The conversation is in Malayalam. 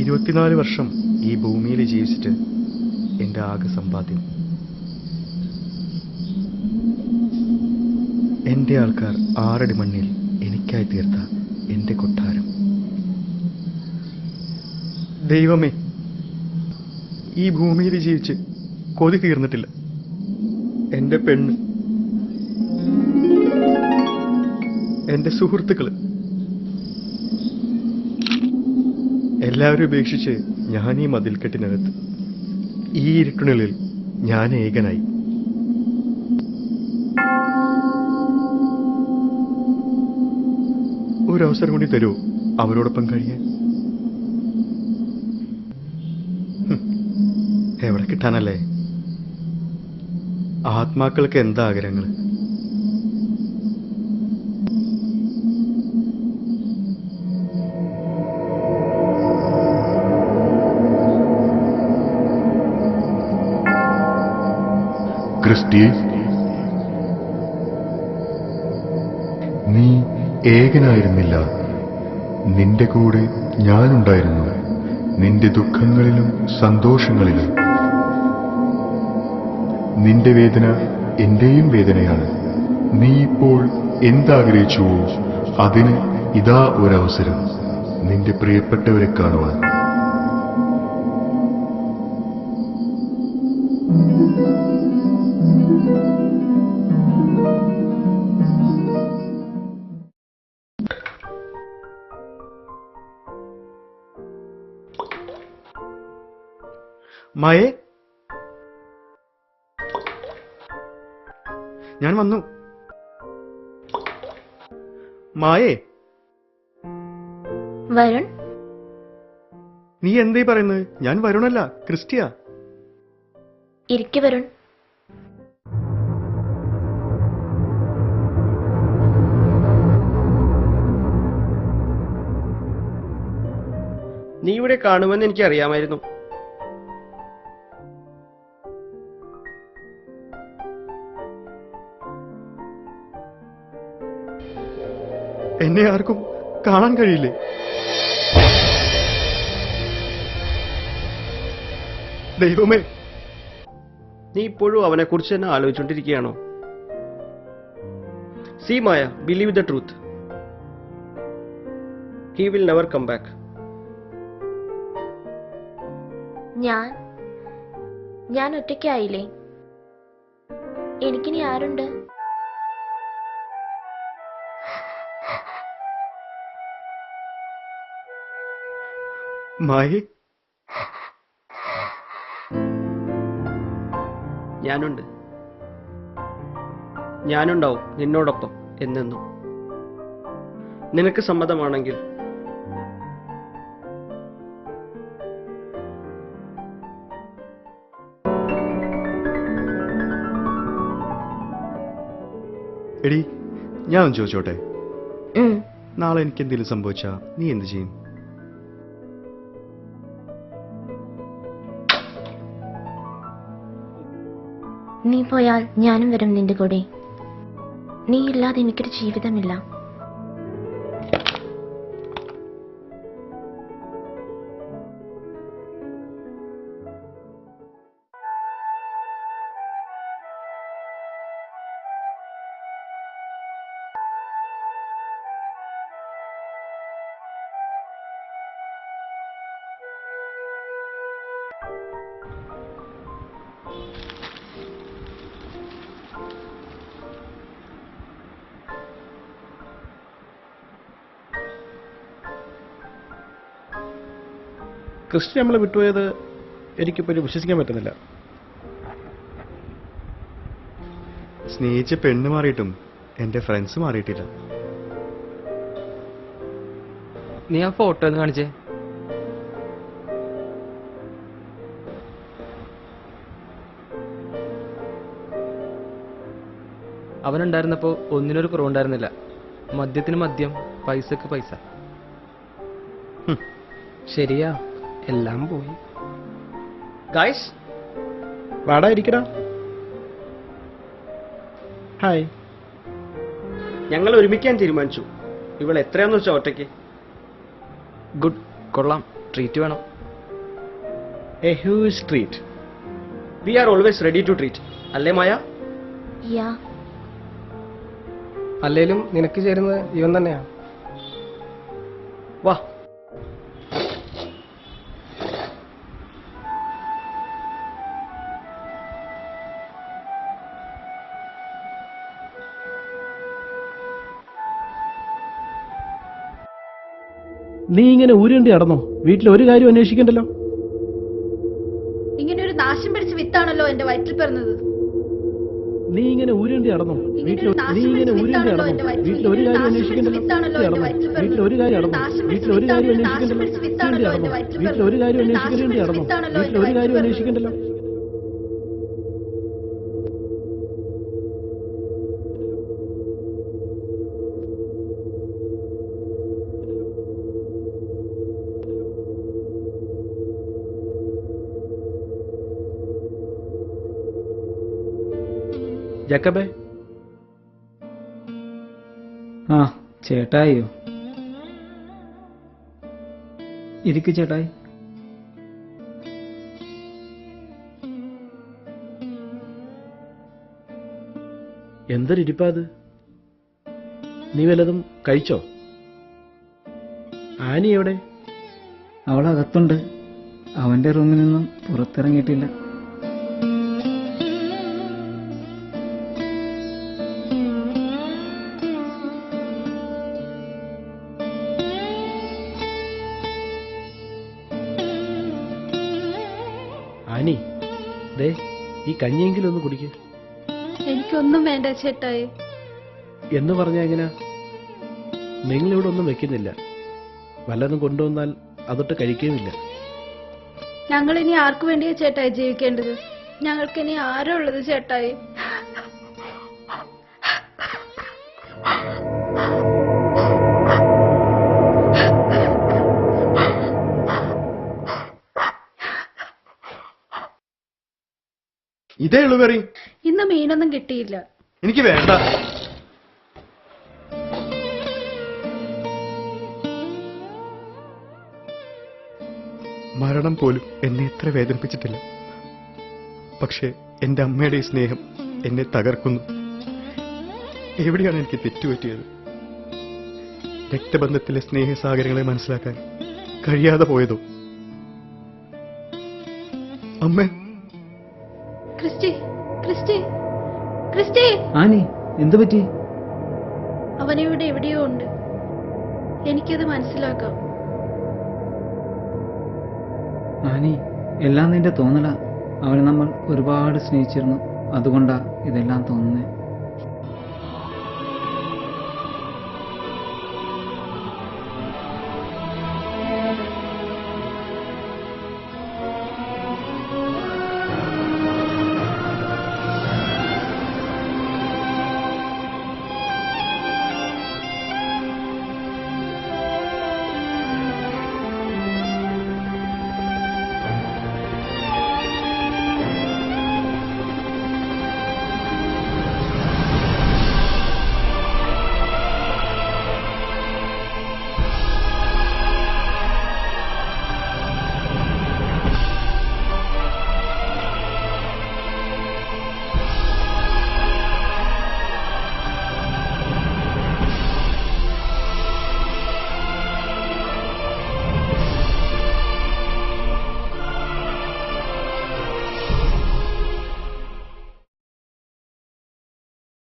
24 വർഷം ഈ ഭൂമിയിൽ ജീവിച്ചിട്ട് എൻ്റെ ആകെ സമ്പാദ്യം. എൻ്റെ ആൾക്കാർ 6 അടി മണ്ണിൽ എനിക്കായി തീർത്ത എൻ്റെ കൊട്ടാരം. ദൈവമേ, ഈ ഭൂമിയിൽ ജീവിച്ച് കൊതി തീർന്നിട്ടില്ല. എൻ്റെ പെണ്ണ്, എൻ്റെ സുഹൃത്തുക്കള് എല്ലാവരും ഉപേക്ഷിച്ച് ഞാൻ ഈ മതിൽക്കെട്ടിനകത്ത്, ഈ ഇരുട്ടുണിലിൽ ഞാൻ ഏകനായി. ഒരവസരം കൂടി തരുമോ അവരോടൊപ്പം കഴിയാൻ? എവിടെ കിട്ടാനല്ലേ? ആത്മാക്കൾക്ക് എന്താ ആഗ്രഹങ്ങൾ? ക്രിസ്റ്റി, നീ ഏകനായിരുന്നില്ല. നിന്റെ കൂടെ ഞാനുണ്ടായിരുന്നു, നിന്റെ ദുഃഖങ്ങളിലും സന്തോഷങ്ങളിലും. നിന്റെ വേദന എന്റെയും വേദനയാണ്. നീ ഇപ്പോൾ എന്താഗ്രഹിച്ചുവോ അതിന് ഇതാ ഒരവസരം, നിന്റെ പ്രിയപ്പെട്ടവരെ കാണുവാൻ. മായേ, ഞാൻ വന്നു. മായേ, വരുൺ, നീ എന്തേ പറയുന്നത്? ഞാൻ വരുണല്ല, ക്രിസ്റ്റിയാ. ഇരിക്കു വരുൺ. നീ ഇവിടെ കാണുമെന്ന് എനിക്കറിയാമായിരുന്നു. എന്നെ ആർക്കും കാണാൻ കഴിയില്ലേ? ദൈവമേ, നീ ഇപ്പോഴും അവനെക്കുറിച്ച് തന്നെ ആലോചിച്ചുകൊണ്ടിരിക്കുകയാണോ? See Maya, believe the truth. He will never come back. ഞാൻ ഒറ്റയ്ക്കായില്ലേ? എനിക്കിനി ആരുണ്ട്? മായേ, ഞാനുണ്ടാവും നിന്നോടൊപ്പം എന്നെന്നും. നിനക്ക് സമ്മതമാണെങ്കിൽ. എടി, ഞാൻ ചോദിച്ചോട്ടെ, നാളെ എനിക്ക് എന്തെങ്കിലും സംഭവിച്ചാ നീ എന്ത് ചെയ്യും? നീ പോയാൽ ഞാനും വരും നിന്റെ കൂടെ. നീ ഇല്ലാതെ എനിക്കൊരു ജീവിതമില്ല. ക്രിസ്റ്റി നമ്മളെ വിട്ടുപോയത് എനിക്കിപ്പോൾ വിശ്വസിക്കാൻ പറ്റുന്നില്ല. സ്നേഹിച്ച് പെണ്ണ് മാറിയിട്ടും എന്റെ ഫ്രണ്ട്സ് മാറിയിട്ടില്ല. നീ ആ ഫോട്ടോ ഒന്ന് കാണിച്ചേ. അവനുണ്ടായിരുന്നപ്പോ ഒന്നിനൊരു കുറവുണ്ടായിരുന്നില്ല. മദ്യത്തിന് മദ്യം, പൈസക്ക് പൈസ. ശരിയാ, എല്ലാം പോയി. ഗായ്സ്, വാടാ, ഇരിക്കടാ. ഹായ്. ഞങ്ങൾ ഒരുമിക്കാൻ തീരുമാനിച്ചു. ഇവൾ എത്രയാന്ന് വെച്ചാ ഒറ്റയ്ക്ക്. ഗുഡ്, കൊള്ളാം. ട്രീറ്റ് വേണം. A huge treat. We are always ready to treat, അല്ലേ മായ? യാ. അല്ലേലും നിനക്ക് ചേരുന്നത് ഇവൻ തന്നെയാ. വാ. നീ ഇങ്ങനെ ഊരേണ്ടി നടന്നോ? വീട്ടിൽ ഒരു കാര്യം അന്വേഷിക്കണ്ടല്ലോ. ഇങ്ങനെ ഒരു നാശം പിടിച്ച വിത്താണല്ലോ എന്റെ വയറ്റിൽ പിറന്നത്. നീ ഇങ്ങനെ ഊരേണ്ടി നടന്നോ? വീട്ടിൽ നീ ഇങ്ങനെ ഊരേണ്ടി നടന്നോ? വീട്ടിൽ ഒരു കാര്യം അന്വേഷിക്കണ്ടല്ലോ. വീട്ടിൽ ഒരു കാര്യം നടന്നോ? വീട്ടിൽ ഒരു കാര്യം അന്വേഷിക്കണ്ടല്ലോ. വീട്ടിൽ ഒരു കാര്യം അന്വേഷിക്കേണ്ടി നടന്നോ? വീട്ടിൽ ഒരു കാര്യം അന്വേഷിക്കണ്ടല്ലോ. ജക്കബേ. ആ ചേട്ടായിയോ? ഇരിക്കു ചേട്ടായി. എന്തൊരിപ്പാ അത്? നീ വല്ലതും കഴിച്ചോ? ആനി എവിടെ? അവളകത്തുണ്ട്. അവന്റെ റൂമിൽ നിന്നും പുറത്തിറങ്ങിയിട്ടില്ല. ആനി, ദേ ഈ കഞ്ഞിയെങ്കിലും ഒന്ന് കുടിക്കുക. എനിക്കൊന്നും വേണ്ട ചേട്ടായി. എന്ന് പറഞ്ഞാ എങ്ങനെയാ? നിങ്ങളിവിടെ ഒന്നും വെക്കുന്നില്ല. വല്ലതും കൊണ്ടുവന്നാൽ അതൊട്ട് കഴിക്കുകയുമില്ല. ഞങ്ങൾ ഇനി ആർക്കു വേണ്ടിയാ ചേട്ടായി ജീവിക്കേണ്ടത്? ഞങ്ങൾക്ക് ഇനി ആരാ ഉള്ളത് ചേട്ടായി? ഇതേ ഉള്ളു കറി. ഇന്ന് മീനൊന്നും കിട്ടിയില്ല. എനിക്ക് വേണ്ട. മരണം പോലും എന്നെ എത്ര വേദനിപ്പിച്ചിട്ടില്ല. പക്ഷേ എന്റെ അമ്മയുടെ ഈ സ്നേഹം എന്നെ തകർക്കുന്നു. എവിടെയാണ് എനിക്ക് തെറ്റുപറ്റിയത്? രക്തബന്ധത്തിലെ സ്നേഹസാഗരങ്ങളെ മനസ്സിലാക്കാൻ കഴിയാതെ പോയതോ? അമ്മേ. Christy, Christy, Christy! ആനി, എന്തു പറ്റി? അവനിവിടെ എവിടെയോ ഉണ്ട്. എനിക്കത് മനസ്സിലാക്കാം. ആനി, എല്ലാം നിന്റെ തോന്നലാ. അവനെ നമ്മൾ ഒരുപാട് സ്നേഹിച്ചിരുന്നു. അതുകൊണ്ടാ ഇതെല്ലാം തോന്നുന്നേ.